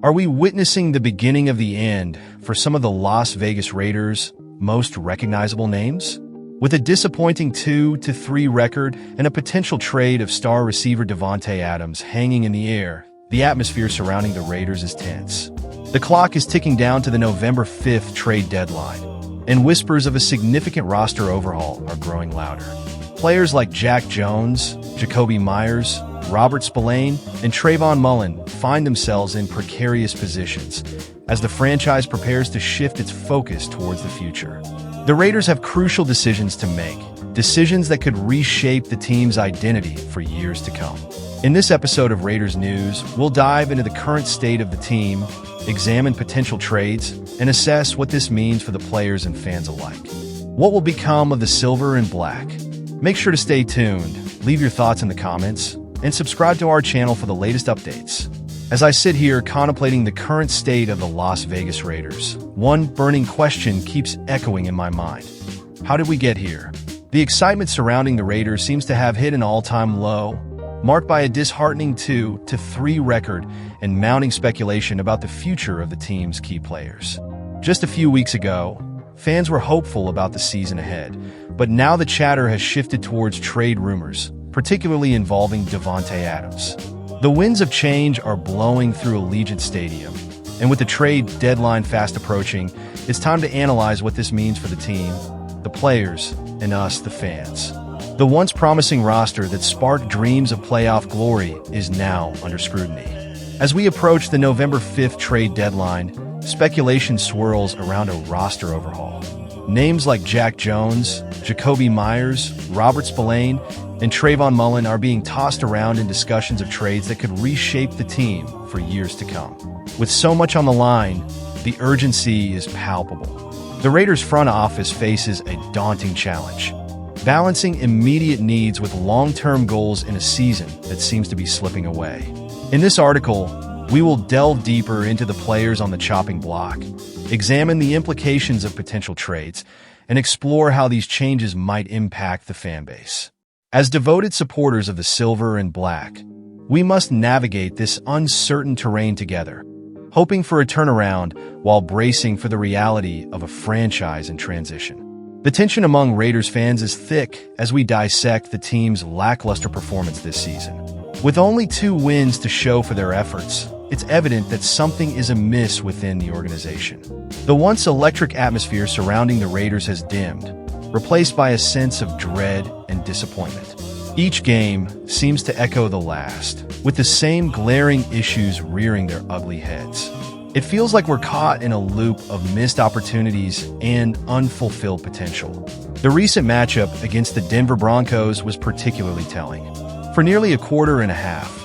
Are we witnessing the beginning of the end for some of the Las Vegas Raiders' most recognizable names? With a disappointing 2-3 record and a potential trade of star receiver Davante Adams hanging in the air, the atmosphere surrounding the Raiders is tense. The clock is ticking down to the November 5th trade deadline, and whispers of a significant roster overhaul are growing louder. Players like Jack Jones, Jacoby Myers, Robert Spillane, and Trayvon Mullen find themselves in precarious positions as the franchise prepares to shift its focus towards the future. The Raiders have crucial decisions to make, decisions that could reshape the team's identity for years to come. In this episode of Raiders News, we'll dive into the current state of the team, examine potential trades, and assess what this means for the players and fans alike. What will become of the silver and black? Make sure to stay tuned, leave your thoughts in the comments, and subscribe to our channel for the latest updates. As I sit here contemplating the current state of the Las Vegas Raiders, one burning question keeps echoing in my mind. How did we get here? The excitement surrounding the Raiders seems to have hit an all-time low, marked by a disheartening 2-3 record and mounting speculation about the future of the team's key players. Just a few weeks ago, fans were hopeful about the season ahead, but now the chatter has shifted towards trade rumors, particularly involving Davante Adams. The winds of change are blowing through Allegiant Stadium, and with the trade deadline fast approaching, it's time to analyze what this means for the team, the players, and us, the fans. The once promising roster that sparked dreams of playoff glory is now under scrutiny. As we approach the November 5th trade deadline, speculation swirls around a roster overhaul. Names like Jack Jones, Jacoby Myers, Robert Spillane, and Trayvon Mullen are being tossed around in discussions of trades that could reshape the team for years to come. With so much on the line, the urgency is palpable. The Raiders' front office faces a daunting challenge, balancing immediate needs with long-term goals in a season that seems to be slipping away. In this article, we will delve deeper into the players on the chopping block, examine the implications of potential trades, and explore how these changes might impact the fan base. As devoted supporters of the silver and black, we must navigate this uncertain terrain together, hoping for a turnaround while bracing for the reality of a franchise in transition. The tension among Raiders fans is thick as we dissect the team's lackluster performance this season. With only 2 wins to show for their efforts, it's evident that something is amiss within the organization. The once electric atmosphere surrounding the Raiders has dimmed, replaced by a sense of dread and disappointment. Each game seems to echo the last, with the same glaring issues rearing their ugly heads. It feels like we're caught in a loop of missed opportunities and unfulfilled potential. The recent matchup against the Denver Broncos was particularly telling. For nearly a quarter and a half,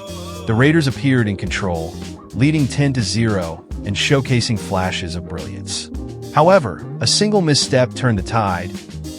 the Raiders appeared in control, leading 10-0 and showcasing flashes of brilliance. However, a single misstep turned the tide,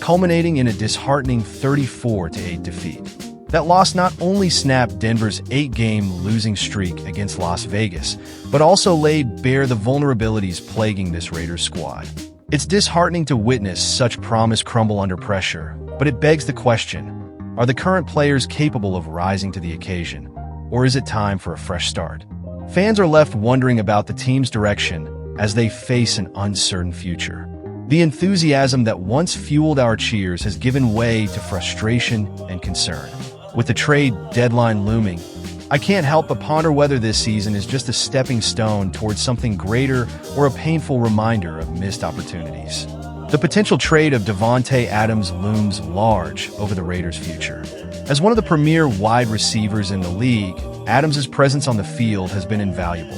culminating in a disheartening 34-8 defeat. That loss not only snapped Denver's 8-game losing streak against Las Vegas, but also laid bare the vulnerabilities plaguing this Raiders squad. It's disheartening to witness such promise crumble under pressure, but it begs the question, are the current players capable of rising to the occasion, or is it time for a fresh start? Fans are left wondering about the team's direction as they face an uncertain future. The enthusiasm that once fueled our cheers has given way to frustration and concern. With the trade deadline looming, I can't help but ponder whether this season is just a stepping stone towards something greater or a painful reminder of missed opportunities. The potential trade of Davante Adams looms large over the Raiders' future. As one of the premier wide receivers in the league, Adams' presence on the field has been invaluable.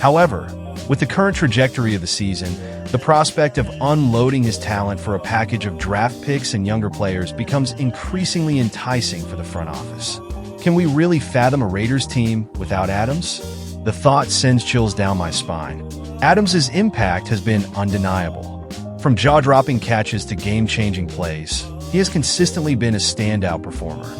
However, with the current trajectory of the season, the prospect of unloading his talent for a package of draft picks and younger players becomes increasingly enticing for the front office. Can we really fathom a Raiders team without Adams? The thought sends chills down my spine. Adams' impact has been undeniable. From jaw-dropping catches to game-changing plays, he has consistently been a standout performer.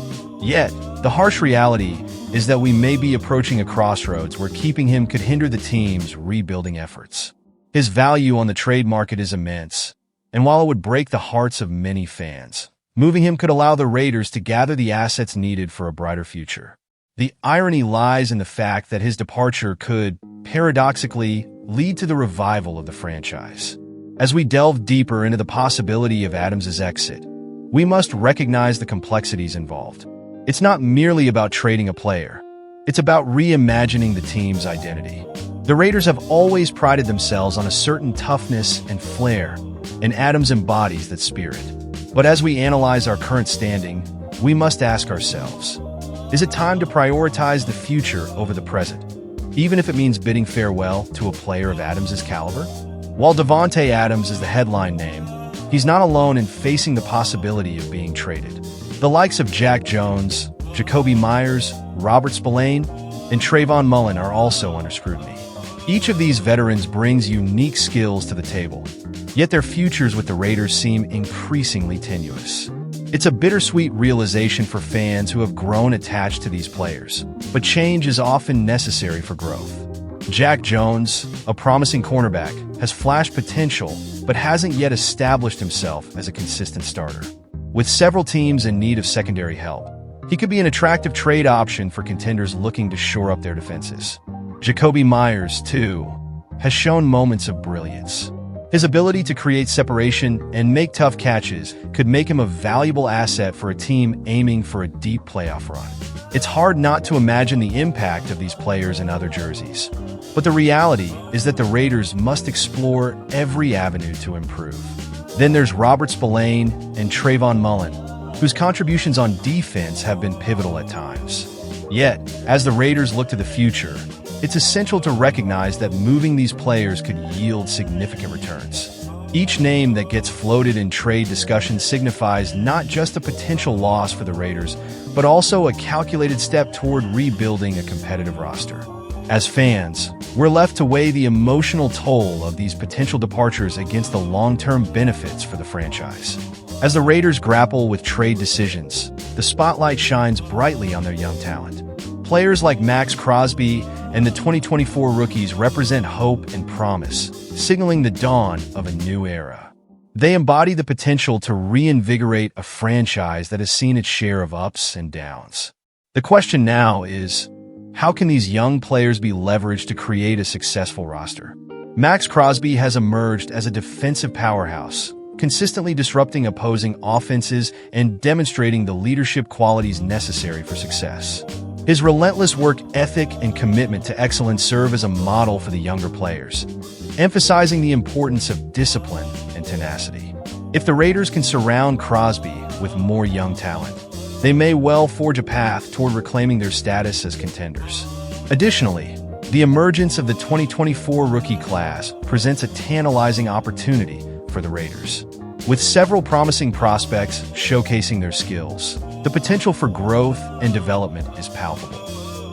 Yet, the harsh reality is that we may be approaching a crossroads where keeping him could hinder the team's rebuilding efforts. His value on the trade market is immense, and while it would break the hearts of many fans, moving him could allow the Raiders to gather the assets needed for a brighter future. The irony lies in the fact that his departure could, paradoxically, lead to the revival of the franchise. As we delve deeper into the possibility of Adams' exit, we must recognize the complexities involved. It's not merely about trading a player. It's about reimagining the team's identity. The Raiders have always prided themselves on a certain toughness and flair, and Adams embodies that spirit. But as we analyze our current standing, we must ask ourselves, is it time to prioritize the future over the present, even if it means bidding farewell to a player of Adams' caliber? While Davante Adams is the headline name, he's not alone in facing the possibility of being traded. The likes of Jack Jones, Jakobi Meyers, Robert Spillane, and Trayvon Mullen are also under scrutiny. Each of these veterans brings unique skills to the table, yet their futures with the Raiders seem increasingly tenuous. It's a bittersweet realization for fans who have grown attached to these players, but change is often necessary for growth. Jack Jones, a promising cornerback, has flashed potential but hasn't yet established himself as a consistent starter. With several teams in need of secondary help, he could be an attractive trade option for contenders looking to shore up their defenses. Jakobi Meyers, too, has shown moments of brilliance. His ability to create separation and make tough catches could make him a valuable asset for a team aiming for a deep playoff run. It's hard not to imagine the impact of these players in other jerseys. But the reality is that the Raiders must explore every avenue to improve. Then there's Robert Spillane and Trayvon Mullen, whose contributions on defense have been pivotal at times. Yet, as the Raiders look to the future, it's essential to recognize that moving these players could yield significant returns. Each name that gets floated in trade discussions signifies not just a potential loss for the Raiders, but also a calculated step toward rebuilding a competitive roster. As fans, we're left to weigh the emotional toll of these potential departures against the long-term benefits for the franchise. As the Raiders grapple with trade decisions, the spotlight shines brightly on their young talent. Players like Max Crosby and the 2024 rookies represent hope and promise, signaling the dawn of a new era. They embody the potential to reinvigorate a franchise that has seen its share of ups and downs. The question now is, how can these young players be leveraged to create a successful roster? Max Crosby has emerged as a defensive powerhouse, consistently disrupting opposing offenses and demonstrating the leadership qualities necessary for success. His relentless work ethic and commitment to excellence serve as a model for the younger players, emphasizing the importance of discipline and tenacity. If the Raiders can surround Crosby with more young talent, they may well forge a path toward reclaiming their status as contenders. Additionally, the emergence of the 2024 rookie class presents a tantalizing opportunity for the Raiders. With several promising prospects showcasing their skills, the potential for growth and development is palpable.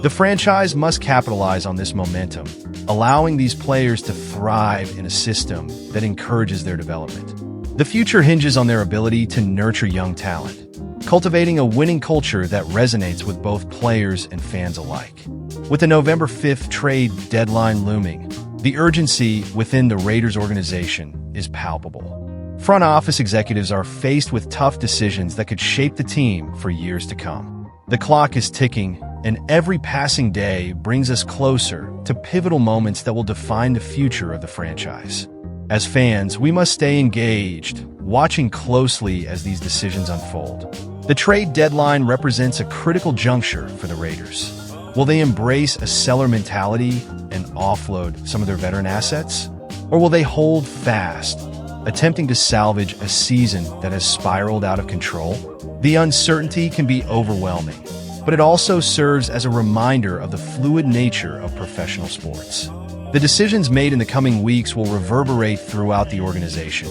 The franchise must capitalize on this momentum, allowing these players to thrive in a system that encourages their development. The future hinges on their ability to nurture young talent, cultivating a winning culture that resonates with both players and fans alike. With the November 5th trade deadline looming, the urgency within the Raiders organization is palpable. Front office executives are faced with tough decisions that could shape the team for years to come. The clock is ticking, and every passing day brings us closer to pivotal moments that will define the future of the franchise. As fans, we must stay engaged, watching closely as these decisions unfold. The trade deadline represents a critical juncture for the Raiders. Will they embrace a seller mentality and offload some of their veteran assets? Or will they hold fast, attempting to salvage a season that has spiraled out of control? The uncertainty can be overwhelming, but it also serves as a reminder of the fluid nature of professional sports. The decisions made in the coming weeks will reverberate throughout the organization,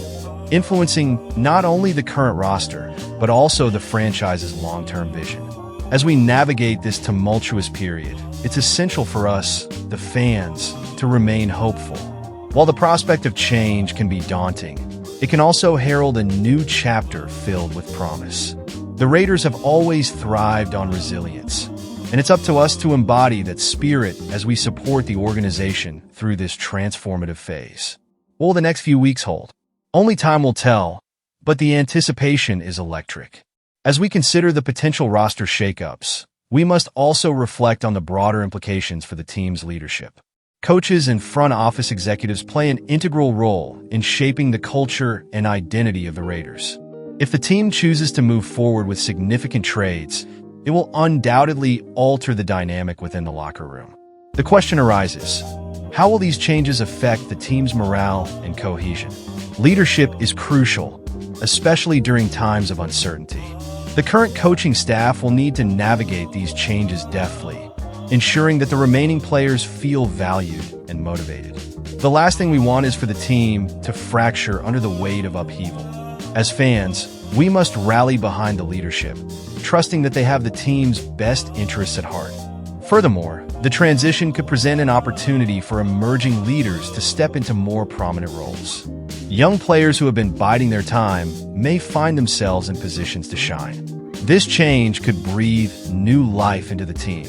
influencing not only the current roster, but also the franchise's long-term vision. As we navigate this tumultuous period, it's essential for us, the fans, to remain hopeful. While the prospect of change can be daunting, it can also herald a new chapter filled with promise. The Raiders have always thrived on resilience, and it's up to us to embody that spirit as we support the organization through this transformative phase. What will the next few weeks hold? Only time will tell, but the anticipation is electric. As we consider the potential roster shakeups, we we must also reflect on the broader implications for the team's leadership. Coaches and front office executives play an integral role in shaping the culture and identity of the Raiders. If the team chooses to move forward with significant trades, it will undoubtedly alter the dynamic within the locker room. The question arises, how will these changes affect the team's morale and cohesion? Leadership is crucial, especially during times of uncertainty. The current coaching staff will need to navigate these changes deftly, ensuring that the remaining players feel valued and motivated. The last thing we want is for the team to fracture under the weight of upheaval. As fans, we must rally behind the leadership, trusting that they have the team's best interests at heart. Furthermore, the transition could present an opportunity for emerging leaders to step into more prominent roles. Young players who have been biding their time may find themselves in positions to shine. This change could breathe new life into the team,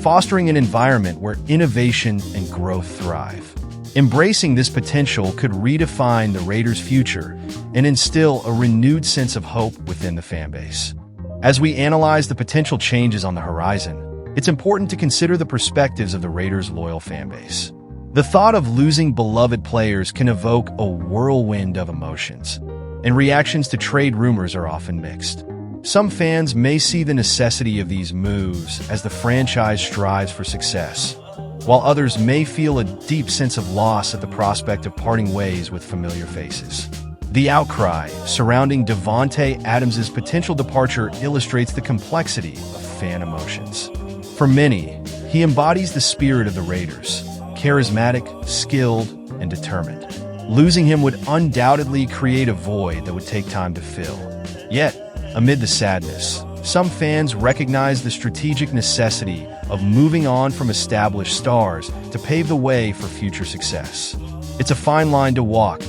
fostering an environment where innovation and growth thrive. Embracing this potential could redefine the Raiders' future and instill a renewed sense of hope within the fanbase. As we analyze the potential changes on the horizon, it's important to consider the perspectives of the Raiders' loyal fanbase. The thought of losing beloved players can evoke a whirlwind of emotions, and reactions to trade rumors are often mixed. Some fans may see the necessity of these moves as the franchise strives for success, while others may feel a deep sense of loss at the prospect of parting ways with familiar faces. The outcry surrounding Davante Adams's potential departure illustrates the complexity of fan emotions. For many, he embodies the spirit of the Raiders, charismatic, skilled, and determined. Losing him would undoubtedly create a void that would take time to fill. Yet, amid the sadness, some fans recognize the strategic necessity of moving on from established stars to pave the way for future success. It's a fine line to walk,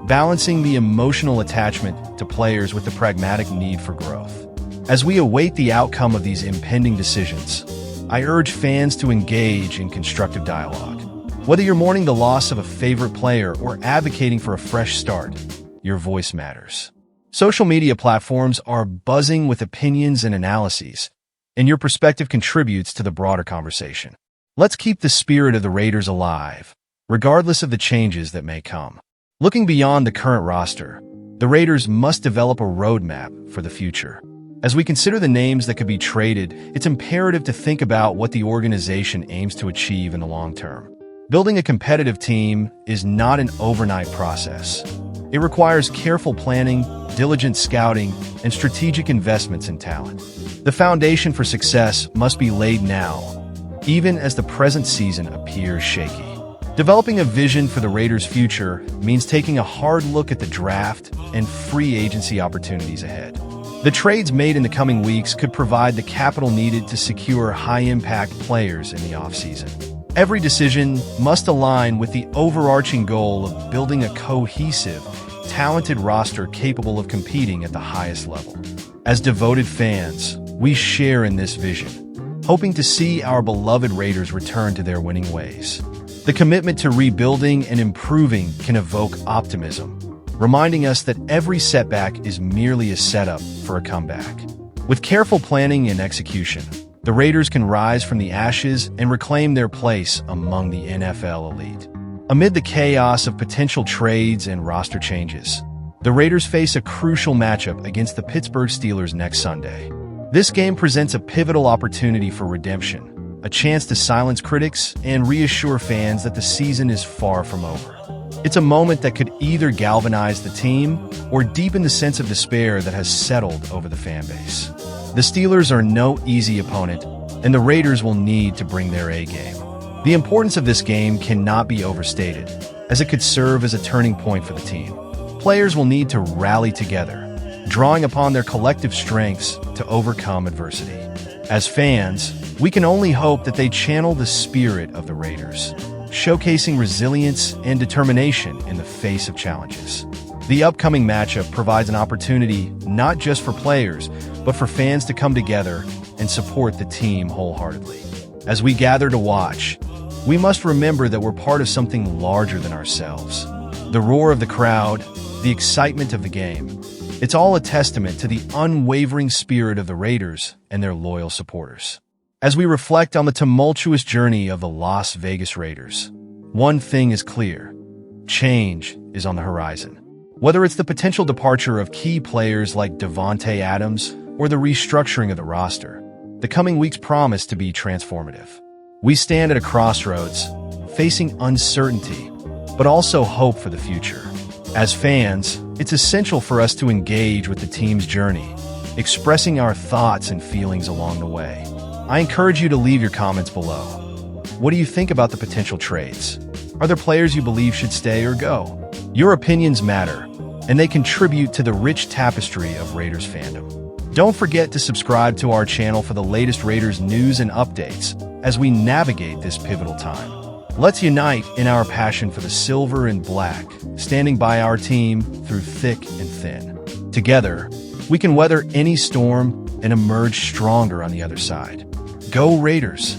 balancing the emotional attachment to players with the pragmatic need for growth. As we await the outcome of these impending decisions, I urge fans to engage in constructive dialogue. Whether you're mourning the loss of a favorite player or advocating for a fresh start, your voice matters. Social media platforms are buzzing with opinions and analyses, and your perspective contributes to the broader conversation. Let's keep the spirit of the Raiders alive, regardless of the changes that may come. Looking beyond the current roster, the Raiders must develop a roadmap for the future. As we consider the names that could be traded, it's imperative to think about what the organization aims to achieve in the long term. Building a competitive team is not an overnight process. It requires careful planning, diligent scouting, and strategic investments in talent. The foundation for success must be laid now, even as the present season appears shaky. Developing a vision for the Raiders' future means taking a hard look at the draft and free agency opportunities ahead. The trades made in the coming weeks could provide the capital needed to secure high-impact players in the offseason. Every decision must align with the overarching goal of building a cohesive, talented roster capable of competing at the highest level. As devoted fans, we share in this vision, hoping to see our beloved Raiders return to their winning ways. The commitment to rebuilding and improving can evoke optimism, reminding us that every setback is merely a setup for a comeback. With careful planning and execution, the Raiders can rise from the ashes and reclaim their place among the NFL elite. Amid the chaos of potential trades and roster changes, the Raiders face a crucial matchup against the Pittsburgh Steelers next Sunday. This game presents a pivotal opportunity for redemption, a chance to silence critics and reassure fans that the season is far from over. It's a moment that could either galvanize the team or deepen the sense of despair that has settled over the fanbase. The Steelers are no easy opponent, and the Raiders will need to bring their A-game. The importance of this game cannot be overstated, as it could serve as a turning point for the team. Players will need to rally together, drawing upon their collective strengths to overcome adversity. As fans, we can only hope that they channel the spirit of the Raiders, showcasing resilience and determination in the face of challenges. The upcoming matchup provides an opportunity not just for players, but for fans to come together and support the team wholeheartedly. As we gather to watch, we must remember that we're part of something larger than ourselves. The roar of the crowd, the excitement of the game, it's all a testament to the unwavering spirit of the Raiders and their loyal supporters. As we reflect on the tumultuous journey of the Las Vegas Raiders, one thing is clear: change is on the horizon. Whether it's the potential departure of key players like Davante Adams or the restructuring of the roster, the coming weeks promise to be transformative. We stand at a crossroads, facing uncertainty, but also hope for the future. As fans, it's essential for us to engage with the team's journey, expressing our thoughts and feelings along the way. I encourage you to leave your comments below. What do you think about the potential trades? Are there players you believe should stay or go? Your opinions matter, and they contribute to the rich tapestry of Raiders fandom. Don't forget to subscribe to our channel for the latest Raiders news and updates as we navigate this pivotal time. Let's unite in our passion for the silver and black, standing by our team through thick and thin. Together, we can weather any storm and emerge stronger on the other side. Go Raiders!